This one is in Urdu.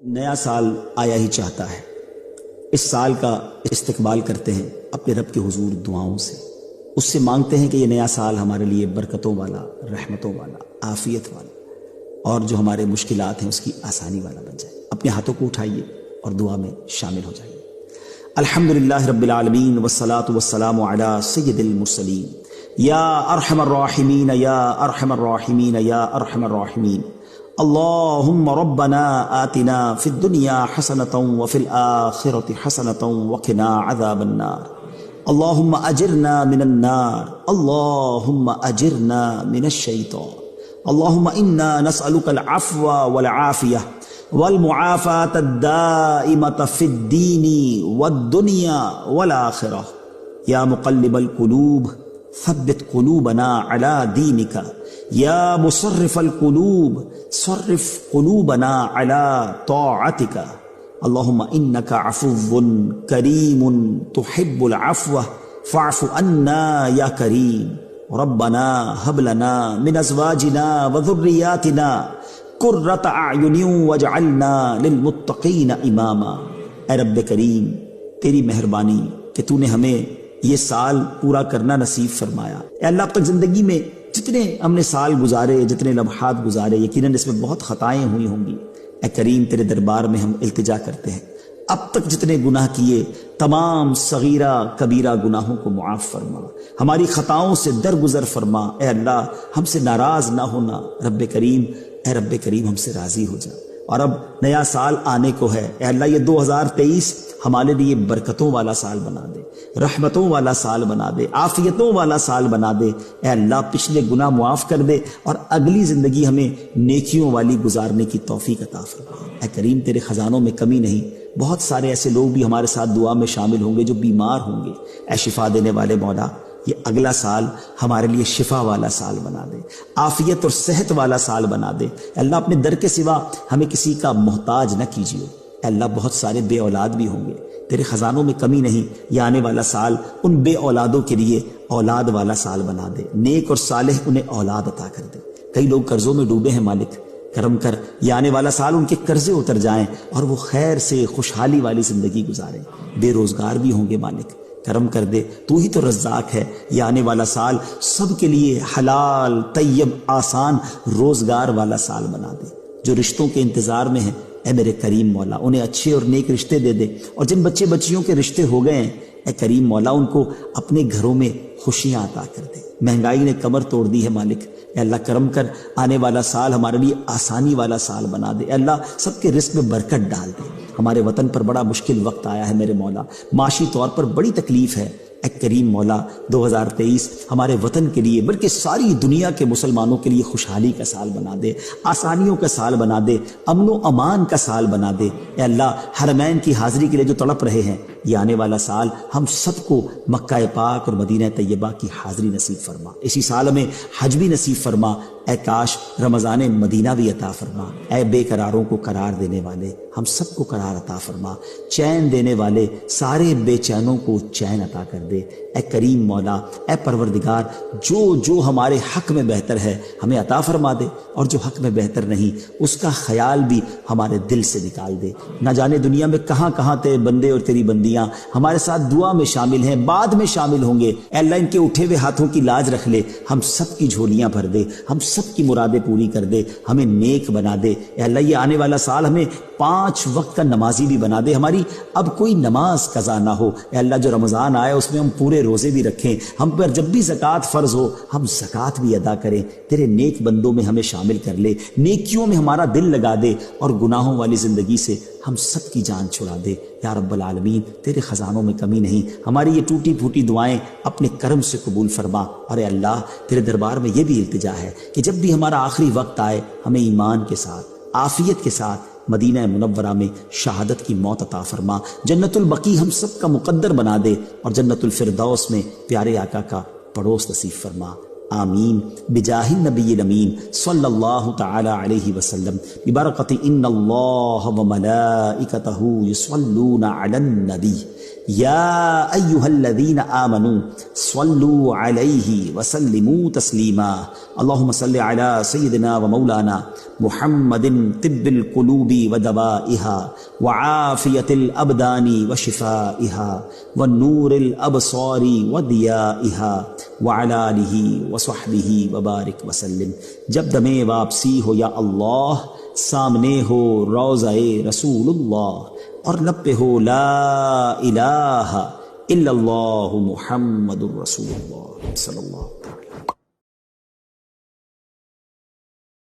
نیا سال آیا ہی چاہتا ہے۔ اس سال کا استقبال کرتے ہیں اپنے رب کے حضور دعاؤں سے، اس سے مانگتے ہیں کہ یہ نیا سال ہمارے لیے برکتوں والا، رحمتوں والا، عافیت والا، اور جو ہمارے مشکلات ہیں اس کی آسانی والا بن جائے۔ اپنے ہاتھوں کو اٹھائیے اور دعا میں شامل ہو جائیے۔ الحمدللہ رب العالمین والصلاة والسلام علی سید المرسلین، یا ارحم الراحمین یا ارحم الراحمین یا ارحم الراحمین۔ اللہم ربنا آتنا فی الدنیا حسنة وفی الآخرة حسنة وقنا عذاب النار۔ اللہم اجرنا من النار، اللہم اجرنا من الشیطان، اللہم انا نسألک العفو والعافیہ والمعافاة الدائمة فی الدین والدنیا والآخرہ۔ یا مقلب القلوب ثبت قلوبنا علی دینک، یا مصرف القلوب صرف قلوبنا علی طاعتک۔ اللہم انک عفو کریم تحب العفو فاعف عنا یا کریم۔ ربنا هب لنا من ازواجنا وذریاتنا قرۃ اعین واجعلنا للمتقین اماما۔ اے رب کریم، تیری مہربانی کہ تو نے ہمیں یہ سال پورا کرنا نصیب فرمایا۔ اے اللہ، اب تک زندگی میں جتنے ہم نے سال گزارے، جتنے لمحات گزارے، یقیناً اس میں بہت خطائیں ہوئی ہوں گی۔ اے کریم، تیرے دربار میں ہم التجا کرتے ہیں، اب تک جتنے گناہ کیے تمام صغیرہ کبیرہ گناہوں کو معاف فرما، ہماری خطاؤں سے درگزر فرما۔ اے اللہ، ہم سے ناراض نہ ہونا رب کریم، اے رب کریم ہم سے راضی ہو جا۔ اور اب نیا سال آنے کو ہے، اے اللہ یہ 2023 ہمارے لیے برکتوں والا سال بنا دے، رحمتوں والا سال بنا دے، عافیتوں والا سال بنا دے۔ اے اللہ پچھلے گناہ معاف کر دے اور اگلی زندگی ہمیں نیکیوں والی گزارنے کی توفیق عطا فرما۔ اے کریم، تیرے خزانوں میں کمی نہیں، بہت سارے ایسے لوگ بھی ہمارے ساتھ دعا میں شامل ہوں گے جو بیمار ہوں گے۔ اے شفا دینے والے مولا، یہ اگلا سال ہمارے لیے شفا والا سال بنا دے، عافیت اور صحت والا سال بنا دے۔ اللہ اپنے در کے سوا ہمیں کسی کا محتاج نہ کیجیے۔ اے اللہ بہت سارے بے اولاد بھی ہوں گے، تیرے خزانوں میں کمی نہیں، یہ آنے والا سال ان بے اولادوں کے لیے اولاد والا سال بنا دے، نیک اور صالح انہیں اولاد عطا کر دے۔ کئی لوگ قرضوں میں ڈوبے ہیں، مالک کرم کر، یہ آنے والا سال ان کے قرضے اتر جائیں اور وہ خیر سے خوشحالی والی زندگی گزاریں۔ بے روزگار بھی ہوں گے، مالک کرم کر دے، تو ہی تو رزاق ہے۔ یہ آنے والا سال سب کے لیے حلال، طیب، آسان روزگار والا سال بنا دے۔ جو رشتوں کے انتظار میں ہیں، اے میرے کریم مولا انہیں اچھے اور نیک رشتے دے دے، اور جن بچے بچیوں کے رشتے ہو گئے ہیں، اے کریم مولا ان کو اپنے گھروں میں خوشیاں عطا کر دے۔ مہنگائی نے کمر توڑ دی ہے، مالک اے اللہ کرم کر، آنے والا سال ہمارے لیے آسانی والا سال بنا دے۔ اے اللہ سب کے رزق میں برکت ڈال دے۔ ہمارے وطن پر بڑا مشکل وقت آیا ہے میرے مولا، معاشی طور پر بڑی تکلیف ہے۔ اے کریم مولا 2023 ہمارے وطن کے لیے بلکہ ساری دنیا کے مسلمانوں کے لیے خوشحالی کا سال بنا دے، آسانیوں کا سال بنا دے، امن و امان کا سال بنا دے۔ اے اللہ حرمین کی حاضری کے لیے جو تڑپ رہے ہیں، یہ آنے والا سال ہم سب کو مکہ پاک اور مدینہ طیبہ کی حاضری نصیب فرما۔ اسی سال میں حج بھی نصیب فرما۔ اے کاش رمضان مدینہ بھی عطا فرما۔ اے بے قراروں کو قرار دینے والے ہم سب کو قرار عطا فرما، چین دینے والے سارے بے چینوں کو چین عطا کر دے۔ اے کریم مولا، اے پروردگار، جو ہمارے حق میں بہتر ہے ہمیں عطا فرما دے، اور جو حق میں بہتر نہیں اس کا خیال بھی ہمارے دل سے نکال دے۔ نہ جانے دنیا میں کہاں کہاں تیرے بندے اور تیری بندیاں ہمارے ساتھ دعا میں شامل ہیں، بعد میں شامل ہوں گے۔ اے اللہ ان کے اٹھے ہوئے ہاتھوں کی لاج رکھ لے، ہم سب کی جھولیاں بھر دے، ہم سب کی مرادیں پوری کر دے، ہمیں نیک بنا دے۔ اے اللہ یہ آنے والا سال ہمیں 5 وقت کا نمازی بھی بنا دے، ہماری اب کوئی نماز قضا نہ ہو۔ اے اللہ جو رمضان آئے اس میں ہم پورے روزے بھی رکھیں، ہم پر جب بھی زکوٰۃ فرض ہو ہم زکوٰۃ بھی ادا کریں۔ تیرے نیک بندوں میں ہمیں شامل کر لے، نیکیوں میں ہمارا دل لگا دے، اور گناہوں والی زندگی سے ہم سب کی جان چھڑا دے۔ یا رب العالمین تیرے خزانوں میں کمی نہیں، ہماری یہ ٹوٹی پھوٹی دعائیں اپنے کرم سے قبول فرما۔ اور اے اللہ تیرے دربار میں یہ بھی التجا ہے کہ جب بھی ہمارا آخری وقت آئے ہمیں ایمان کے ساتھ، عافیت کے ساتھ مدینہ منورہ میں شہادت کی موت عطا فرما، جنت البقیع ہم سب کا مقدر بنا دے، اور جنت الفردوس میں پیارے آقا کا پڑوس نصیب فرما۔ آمین بجاہ النبی الامین صلی اللہ تعالی علیہ وسلم ببرکۃ ان اللہ وملائکتہ یصلون علی النبی یا ایہا الذین آمنوا صلوا علیہ وسلموا تسلیما اللہم صل علی سیدنا ومولانا محمد طب القلوب ودوائها وعافیة الابدان وشفائها والنور الابصار وضیائها وعلی آلہ وصحبہ وبارک وسلم۔ جب دم واپسی ہو یا اللہ، سامنے ہو روضہ رسول اللہ، اور لب پہ ہو لا الہ الا اللہ محمد الرسول اللہ صلی اللہ علیہ وسلم۔